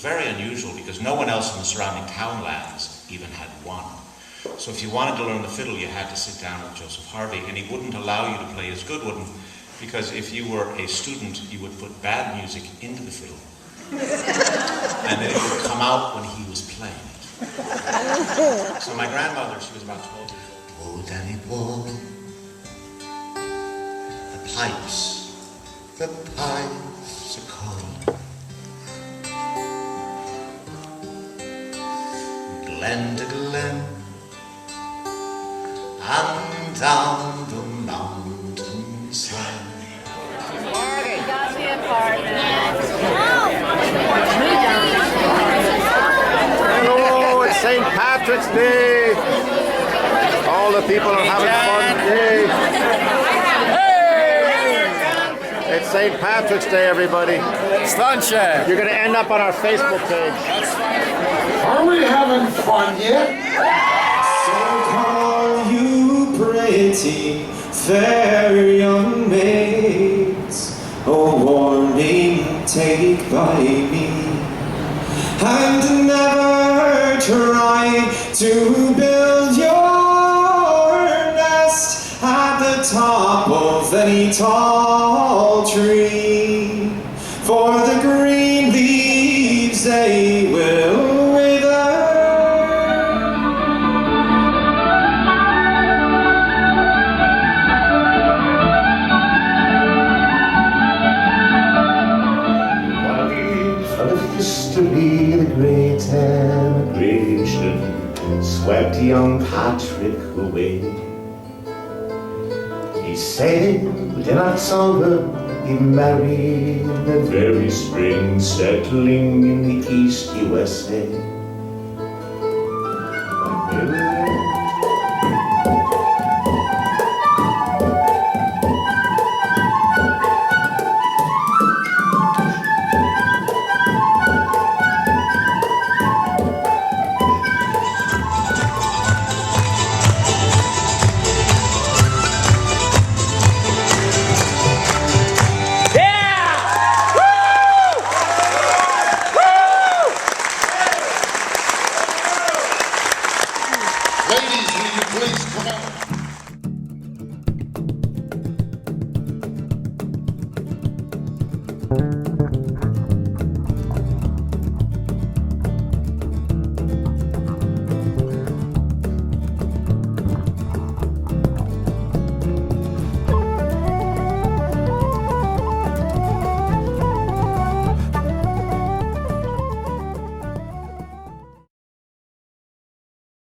very unusual because no one else in the surrounding townlands even had one. So if you wanted to learn the fiddle, you had to sit down with Joseph Harvey, and he wouldn't allow you to play his good one, because if you were a student, you would put bad music into the fiddle. And then it would come out when he was playing it. So my grandmother, she was about 12 years old. Oh, Danny boy, the pipes are calling. Glen to glen, and down the mountainside. Hello, it's St. Patrick's Day. All the people are having fun today. It's St. Patrick's Day, everybody. Sunshine. You're going to end up on our Facebook page. Are we having fun yet? So come on, you pretty fair young maids, a warning take by me, and never try to build your nest at the top of any tall tree, for the green leaves they will wither. History, the great emigration swept young Patrick away. He sailed in October, he married the very spring, settling in the East USA. Ladies, will you please come on?